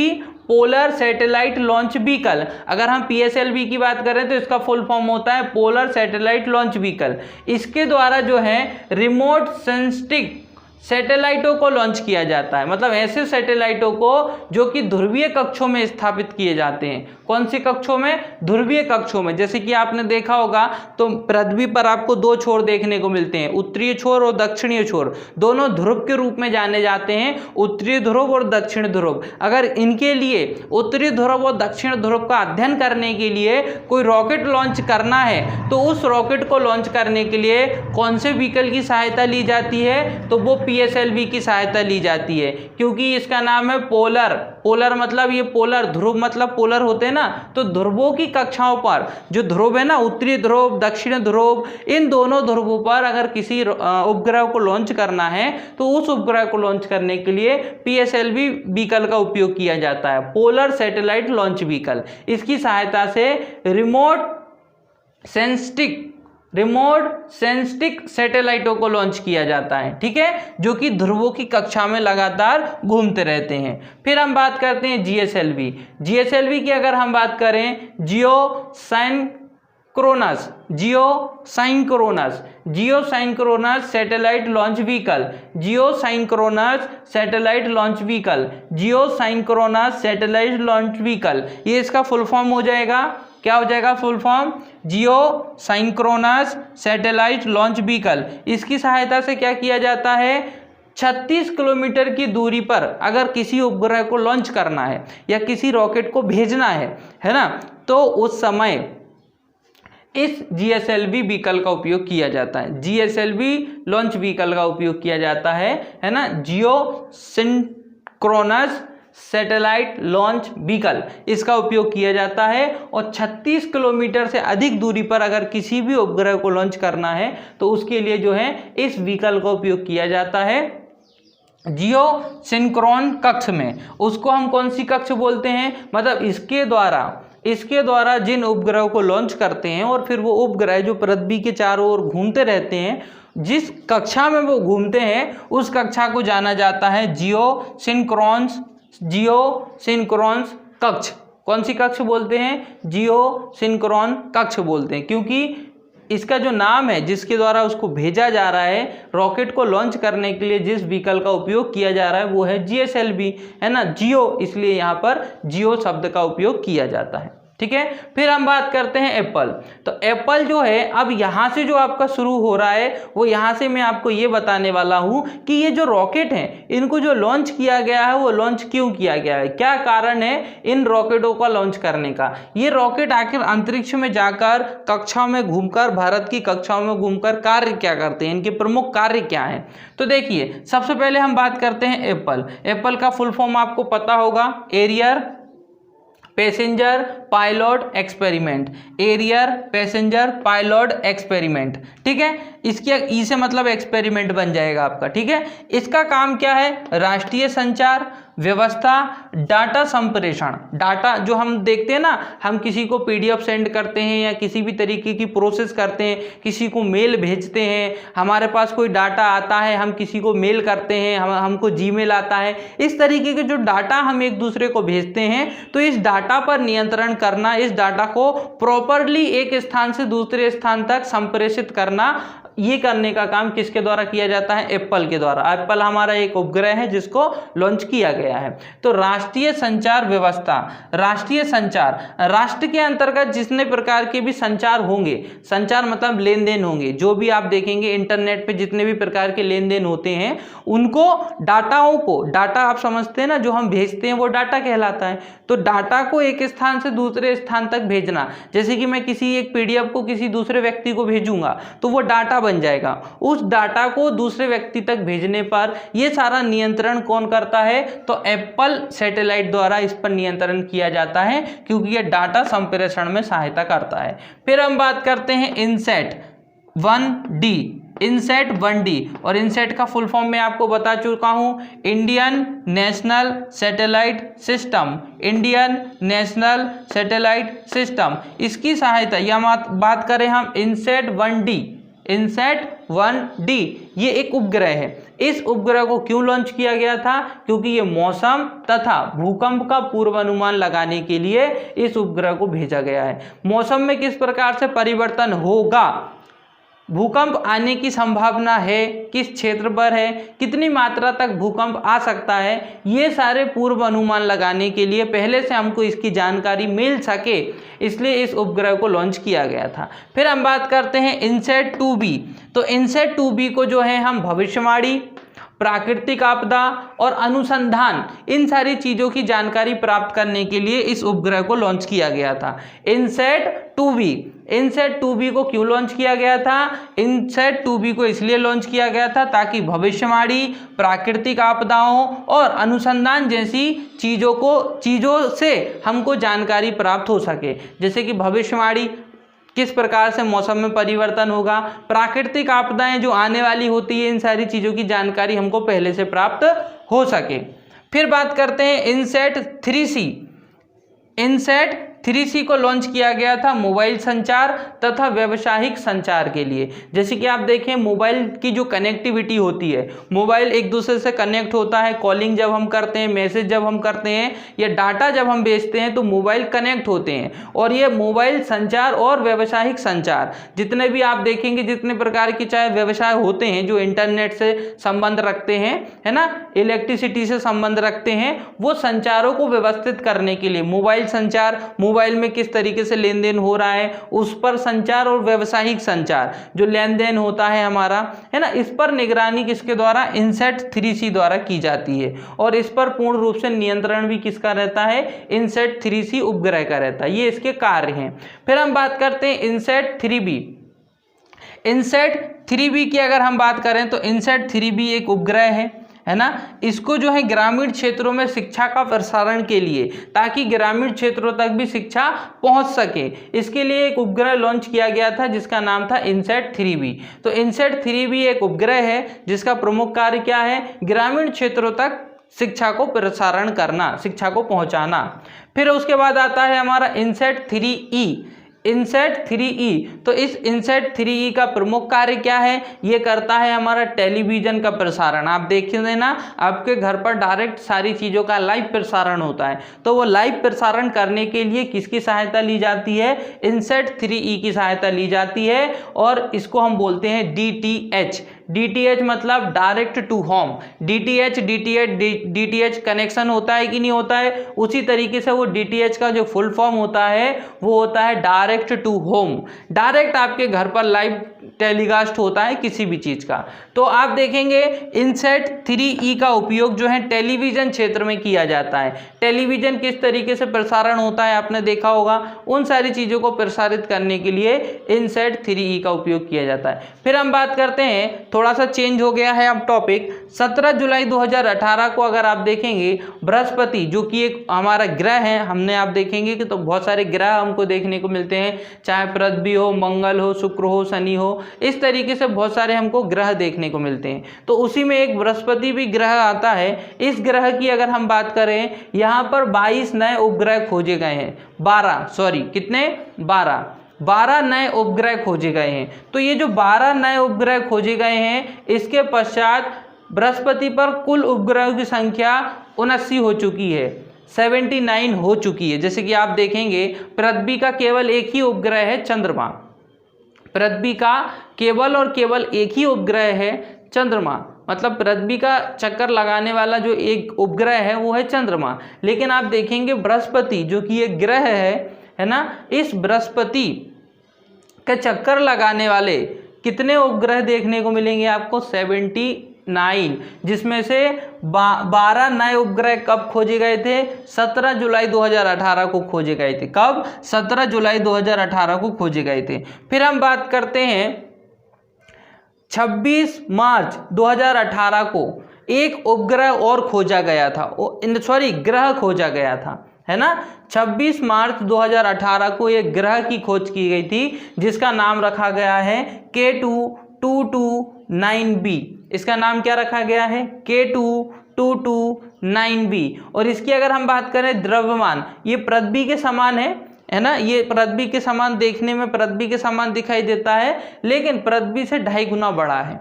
polar satellite launch vehicle. अगर हम PSLV की बात करें तो इसका फुल फॉर्म होता है पोलर सैटेलाइट लॉन्च व्हीकल। इसके द्वारा जो है रिमोट सेंसिटिव सैटेलाइटों को लॉन्च किया जाता है, मतलब ऐसे सैटेलाइटों को जो कि ध्रुवीय कक्षों में स्थापित किए जाते हैं। कौन सी कक्षों में, ध्रुवीय कक्षों में। जैसे कि आपने देखा होगा तो पृथ्वी पर आपको दो छोर देखने को मिलते हैं, उत्तरीय छोर और दक्षिणीय छोर, दोनों ध्रुव के रूप में जाने जाते हैं, उत्तरीय ध्रुव और दक्षिण ध्रुव। अगर इनके लिए उत्तरी ध्रुव और दक्षिण ध्रुव का अध्ययन करने के लिए कोई रॉकेट लॉन्च करना है तो उस रॉकेट को लॉन्च करने के लिए कौन से व्हीकल की सहायता ली जाती है, तो वो PSLV की सहायता ली जाती है, क्योंकि इसका नाम है पोलर। पोलर मतलब ये पोलर, ध्रुव मतलब पोलर होते हैं ना, तो ध्रुवों की कक्षाओं पर जो ध्रुव है ना, उत्तरी ध्रुव दक्षिण ध्रुव, इन दोनों ध्रुवों पर अगर किसी उपग्रह को लॉन्च करना है तो उस उपग्रह को लॉन्च करने के लिए PSLV व्हीकल का उपयोग किया जाता है, पोलर सैटेलाइट लॉन्च व्हीकल। इसकी सहायता से रिमोट सेंसिटिव सैटेलाइटों को लॉन्च किया जाता है, ठीक है, जो कि ध्रुवों की कक्षा में लगातार घूमते रहते हैं। फिर हम बात करते हैं GSLV की अगर हम बात करें, geosynchronous satellite launch vehicle, geosynchronous satellite launch vehicle, ये इसका फुल फॉर्म हो जाएगा, क्या हो जाएगा full form, geosynchronous satellite launch vehicle. इसकी सहायता से क्या किया जाता है, 36 किलोमीटर की दूरी पर अगर किसी उपग्रह को लॉन्च करना है या किसी रॉकेट को भेजना है ना, तो उस समय इस GSLV व्हीकल का उपयोग किया जाता है, GSLV लॉन्च व्हीकल का उपयोग किया जाता है ना, जियोसिंक्रोनस सैटेलाइट लॉन्च व्हीकल, इसका उपयोग किया जाता है। और 36 किलोमीटर से अधिक दूरी पर अगर किसी भी उपग्रह को लॉन्च करना है तो उसके लिए जो है इस व्हीकल का उपयोग किया जाता है जियोसिंक्रोन कक्ष में। उसको हम कौन सी कक्ष बोलते हैं, मतलब इसके द्वारा जिन उपग्रहों को लॉन्च करते हैं और फिर वो उपग्रह जो पृथ्वी के चारों ओर घूमते रहते हैं, जिस कक्षा में वो घूमते हैं उस कक्षा को जाना जाता है जियोसिंक्रोनस कक्ष, कौन सी कक्ष बोलते हैं? जियो सिंक्रोन कक्ष बोलते हैं, क्योंकि इसका जो नाम है जिसके द्वारा उसको भेजा जा रहा है, रॉकेट को लॉन्च करने के लिए जिस व्हीकल का उपयोग किया जा रहा है वो है GSLV, है ना, जियो, इसलिए यहाँ पर जियो शब्द का उपयोग किया जाता है। ठीक है, फिर हम बात करते हैं एप्पल। तो एप्पल जो है, अब यहाँ से जो आपका शुरू हो रहा है वो यहाँ से मैं आपको ये बताने वाला हूँ कि ये जो रॉकेट हैं इनको जो लॉन्च किया गया है वो लॉन्च क्यों किया गया है, क्या कारण है इन रॉकेटों का लॉन्च करने का। ये रॉकेट आखिर अंतरिक्ष में जाकर कक्षाओं में घूमकर, भारत की कक्षाओं में घूमकर कार्य क्या करते हैं, इनके प्रमुख कार्य क्या हैं। तो देखिए, सबसे पहले हम बात करते हैं एप्पल। एप्पल का फुल फॉर्म आपको पता होगा, arrear passenger pilot experiment, arrear passenger pilot experiment. ठीक है, इसके ई से मतलब एक्सपेरिमेंट बन जाएगा आपका। ठीक है, इसका काम क्या है? राष्ट्रीय संचार व्यवस्था, डाटा संप्रेषण। डाटा जो हम देखते हैं ना, हम किसी को PDF सेंड करते हैं या किसी भी तरीके की प्रोसेस करते हैं, किसी को मेल भेजते हैं, हमारे पास कोई डाटा आता है, हम किसी को मेल करते हैं, हमको जीमेल आता है, इस तरीके के जो डाटा हम एक दूसरे को भेजते हैं, तो इस डाटा पर नियंत्रण करना, इस डाटा को प्रॉपरली एक स्थान से दूसरे स्थान तक संप्रेषित करना, ये करने का काम किसके द्वारा किया जाता है? एप्पल के द्वारा। एप्पल हमारा एक उपग्रह है जिसको लॉन्च किया गया है। तो राष्ट्रीय संचार व्यवस्था, राष्ट्रीय संचार, राष्ट्र के अंतर्गत जितने प्रकार के भी संचार होंगे, संचार मतलब लेन देन होंगे, जो भी आप देखेंगे इंटरनेट पे जितने भी प्रकार के लेन देन होते हैं, उनको डाटाओं को, डाटा आप समझते हैं ना, जो हम भेजते हैं वो डाटा कहलाता है। तो डाटा को एक स्थान से दूसरे स्थान तक भेजना, जैसे कि मैं किसी एक PDF को किसी दूसरे व्यक्ति को भेजूंगा तो वो डाटा बन जाएगा। उस डाटा को दूसरे व्यक्ति तक भेजने पर ये सारा नियंत्रण कौन करता है? तो एप्पल सैटेलाइट द्वारा इस पर नियंत्रण किया जाता है, क्योंकि ये डाटा संप्रेषण में सहायता करता है। फिर हम बात करते हैं इनसैट 1D, इनसैट 1D, और इनसैट का फुल फॉर्म मैं आपको बता चुका हूं, Indian national satellite system, Indian national satellite system. इसकी सहायता, या बात करें हम इनसैट 1D, इनसैट 1D ये एक उपग्रह है। इस उपग्रह को क्यों लॉन्च किया गया था? क्योंकि ये मौसम तथा भूकंप का पूर्वानुमान लगाने के लिए इस उपग्रह को भेजा गया है। मौसम में किस प्रकार से परिवर्तन होगा, भूकंप आने की संभावना है, किस क्षेत्र पर है, कितनी मात्रा तक भूकंप आ सकता है, ये सारे पूर्व अनुमान लगाने के लिए पहले से हमको इसकी जानकारी मिल सके, इसलिए इस उपग्रह को लॉन्च किया गया था। फिर हम बात करते हैं इनसैट 2B। तो इनसैट 2B को जो है हम भविष्यवाणी, प्राकृतिक आपदा और अनुसंधान, इन सारी चीज़ों की जानकारी प्राप्त करने के लिए इस उपग्रह को लॉन्च किया गया था। इनसैट 2B, इनसैट 2B को क्यों लॉन्च किया गया था? इनसैट 2B को इसलिए लॉन्च किया गया था ताकि भविष्यवाणी, प्राकृतिक आपदाओं और अनुसंधान जैसी चीज़ों से हमको जानकारी प्राप्त हो सके। जैसे कि भविष्यवाणी, किस प्रकार से मौसम में परिवर्तन होगा, प्राकृतिक आपदाएं जो आने वाली होती है, इन सारी चीज़ों की जानकारी हमको पहले से प्राप्त हो सके। फिर बात करते हैं इनसैट 3C। इनसैट 3C को लॉन्च किया गया था मोबाइल संचार तथा व्यावसायिक संचार के लिए। जैसे कि आप देखें, मोबाइल की जो कनेक्टिविटी होती है, मोबाइल एक दूसरे से कनेक्ट होता है, कॉलिंग जब हम करते हैं, मैसेज जब हम करते हैं या डाटा जब हम भेजते हैं तो मोबाइल कनेक्ट होते हैं। और ये मोबाइल संचार और व्यावसायिक संचार, जितने भी आप देखेंगे, जितने प्रकार की चाहे व्यवसाय होते हैं जो इंटरनेट से संबंध रखते हैं, है ना, इलेक्ट्रिसिटी से संबंध रखते हैं, वो संचारों को व्यवस्थित करने के लिए मोबाइल संचार, मोबाइल में किस तरीके से लेन देन हो रहा है उस पर संचार, और व्यावसायिक संचार जो लेन देन होता है हमारा, है ना, इस पर निगरानी किसके द्वारा? इनसैट 3C द्वारा की जाती है। और इस पर पूर्ण रूप से नियंत्रण भी किसका रहता है? इनसैट 3C उपग्रह का रहता है। ये इसके कार्य हैं। फिर हम बात करते हैं इनसैट 3B। इनसैट 3B की अगर हम बात करें तो इनसैट 3B एक उपग्रह है ना, इसको जो है ग्रामीण क्षेत्रों में शिक्षा का प्रसारण के लिए, ताकि ग्रामीण क्षेत्रों तक भी शिक्षा पहुंच सके, इसके लिए एक उपग्रह लॉन्च किया गया था जिसका नाम था इनसैट 3B। तो इनसैट 3B एक उपग्रह है जिसका प्रमुख कार्य क्या है? ग्रामीण क्षेत्रों तक शिक्षा को प्रसारण करना, शिक्षा को पहुंचाना। फिर उसके बाद आता है हमारा इनसैट 3E। INSAT 3E। तो इस इनसैट 3E का प्रमुख कार्य क्या है? ये करता है हमारा टेलीविजन का प्रसारण। आप देख लेना, आपके घर पर डायरेक्ट सारी चीज़ों का लाइव प्रसारण होता है, तो वो लाइव प्रसारण करने के लिए किसकी सहायता ली जाती है? इनसैट 3E की सहायता ली जाती है, और इसको हम बोलते हैं DTH। DTH मतलब direct to home. DTH connection होता है कि नहीं होता है? उसी तरीके से वो DTH का जो फुल फॉर्म होता है वो होता है डायरेक्ट टू होम। डायरेक्ट आपके घर पर लाइव टेलीकास्ट होता है किसी भी चीज़ का। तो आप देखेंगे इनसैट 3E का उपयोग जो है टेलीविजन क्षेत्र में किया जाता है। टेलीविजन किस तरीके से प्रसारण होता है आपने देखा होगा, उन सारी चीज़ों को प्रसारित करने के लिए इनसैट 3E का उपयोग किया जाता है। फिर हम बात करते हैं, थोड़ा सा चेंज हो गया है अब टॉपिक। 17 जुलाई 2018 को अगर आप देखेंगे, बृहस्पति जो कि एक हमारा ग्रह है, हमने आप देखेंगे कि तो बहुत सारे ग्रह हमको देखने को मिलते हैं, चाहे पृथ्वी हो, मंगल हो, शुक्र हो, शनि हो, इस तरीके से बहुत सारे हमको ग्रह देखने को मिलते हैं। तो उसी में एक बृहस्पति भी ग्रह आता है। इस ग्रह की अगर हम बात करें, यहाँ पर 22 नए उपग्रह खोजे गए हैं। 12 नए उपग्रह खोजे गए हैं। तो ये जो 12 नए उपग्रह खोजे गए हैं, इसके पश्चात बृहस्पति पर कुल उपग्रहों की संख्या 79 हो चुकी है, 79 हो चुकी है। जैसे कि आप देखेंगे, पृथ्वी का केवल एक ही उपग्रह है चंद्रमा। पृथ्वी का केवल और केवल एक ही उपग्रह है चंद्रमा, मतलब पृथ्वी का चक्कर लगाने वाला जो एक उपग्रह है वो है चंद्रमा। लेकिन आप देखेंगे बृहस्पति जो कि एक ग्रह है ना, इस बृहस्पति के चक्कर लगाने वाले कितने उपग्रह देखने को मिलेंगे आपको? 79, जिसमें से 12 नए उपग्रह कब खोजे गए थे? 17 जुलाई 2018 को खोजे गए थे। कब? 17 जुलाई 2018 को खोजे गए थे। फिर हम बात करते हैं 26 मार्च 2018 को एक उपग्रह और खोजा गया था, ग्रह खोजा गया था, है ना। 26 मार्च 2018 को एक ग्रह की खोज की गई थी, जिसका नाम रखा गया है K2-229b। इसका नाम क्या रखा गया है? K2-229b। और इसकी अगर हम बात करें द्रव्यमान, ये पृथ्वी के समान है ना, ये पृथ्वी के समान देखने में पृथ्वी के समान दिखाई देता है, लेकिन पृथ्वी से 2.5 गुना बड़ा है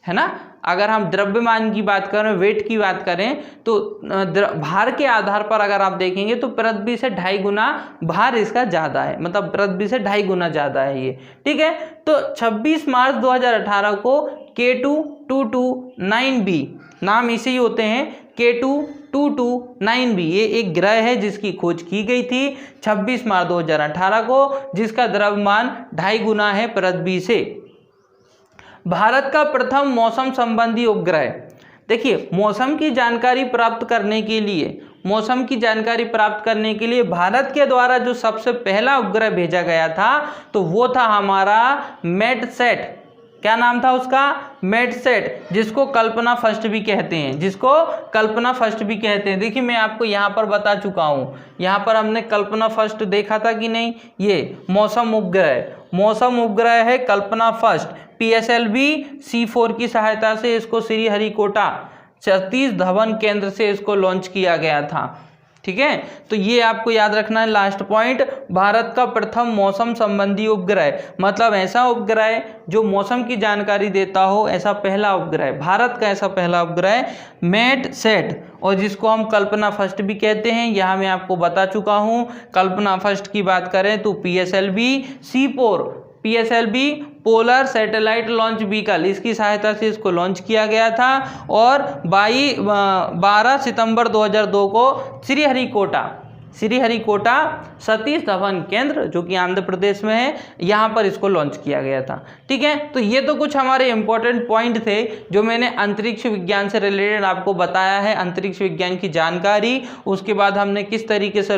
ना। अगर हम द्रव्यमान की बात करें, वेट की बात करें, तो भार के आधार पर अगर आप देखेंगे तो पृथ्वी से 2.5 गुना भार इसका ज़्यादा है, मतलब पृथ्वी से 2.5 गुना ज़्यादा है ये, ठीक है। तो 26 मार्च 2018 को K2-229b, नाम इसे ही होते हैं K2-229b, ये एक ग्रह है जिसकी खोज की गई थी 26 मार्च 2018 को, जिसका द्रव्यमान 2.5 गुना है पृथ्वी से। भारत का प्रथम मौसम संबंधी उपग्रह, देखिए मौसम की जानकारी प्राप्त करने के लिए भारत के द्वारा जो सबसे पहला उपग्रह भेजा गया था, तो वो था हमारा मेटसेट। क्या नाम था उसका? मेटसेट, जिसको कल्पना फर्स्ट भी कहते हैं। देखिए मैं आपको यहाँ पर बता चुका हूँ, यहाँ पर हमने कल्पना फर्स्ट देखा था कि नहीं, ये मौसम उपग्रह है कल्पना फर्स्ट। PSLV C4 की सहायता से इसको श्रीहरिकोटा सतीश धवन केंद्र से इसको लॉन्च किया गया था, ठीक है। तो ये आपको याद रखना है लास्ट पॉइंट, भारत का प्रथम मौसम संबंधी उपग्रह, मतलब ऐसा उपग्रह जो मौसम की जानकारी देता हो, ऐसा पहला उपग्रह, भारत का ऐसा पहला उपग्रह मेटसेट, और जिसको हम कल्पना फर्स्ट भी कहते हैं। यहाँ मैं आपको बता चुका हूँ, कल्पना फर्स्ट की बात करें तो PSLV C4, PSLV polar satellite launch vehicle, इसकी सहायता से इसको लॉन्च किया गया था, और 12 सितंबर 2002 को श्रीहरिकोटा सतीश धवन केंद्र जो कि आंध्र प्रदेश में है, यहाँ पर इसको लॉन्च किया गया था, ठीक है। तो ये तो कुछ हमारे इंपॉर्टेंट पॉइंट थे जो मैंने अंतरिक्ष विज्ञान से रिलेटेड आपको बताया है, अंतरिक्ष विज्ञान की जानकारी। उसके बाद हमने किस तरीके से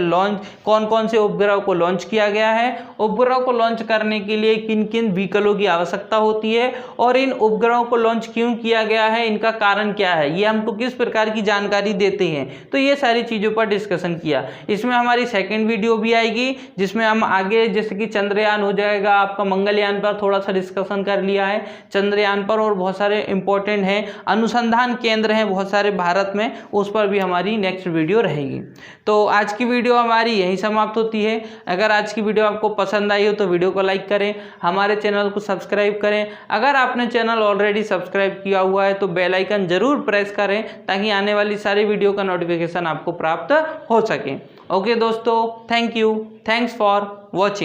कौन कौन से उपग्रह को लॉन्च किया गया है, उपग्रह को लॉन्च करने के लिए किन किन व्हीकलों की आवश्यकता होती है, और इन उपग्रहों को लॉन्च क्यों किया गया है, इनका कारण क्या है, ये हमको किस प्रकार की जानकारी देते हैं। तो ये सारी चीज़ों पर डिस्कशन किया। इसमें हमारी सेकंड वीडियो भी आएगी जिसमें हम आगे जैसे कि चंद्रयान हो जाएगा आपका, मंगलयान पर थोड़ा सा डिस्कशन कर लिया है, चंद्रयान पर और बहुत सारे इंपॉर्टेंट हैं अनुसंधान केंद्र हैं बहुत सारे भारत में, उस पर भी हमारी नेक्स्ट वीडियो रहेगी। तो आज की वीडियो हमारी यहीं समाप्त होती है। अगर आज की वीडियो आपको पसंद आई हो तो वीडियो को लाइक करें, हमारे चैनल को सब्सक्राइब करें। अगर आपने चैनल ऑलरेडी सब्सक्राइब किया हुआ है तो बेल आइकन जरूर प्रेस करें ताकि आने वाली सारी वीडियो का नोटिफिकेशन आपको प्राप्त हो सके। ओके दोस्तों, thank you, thanks for watching.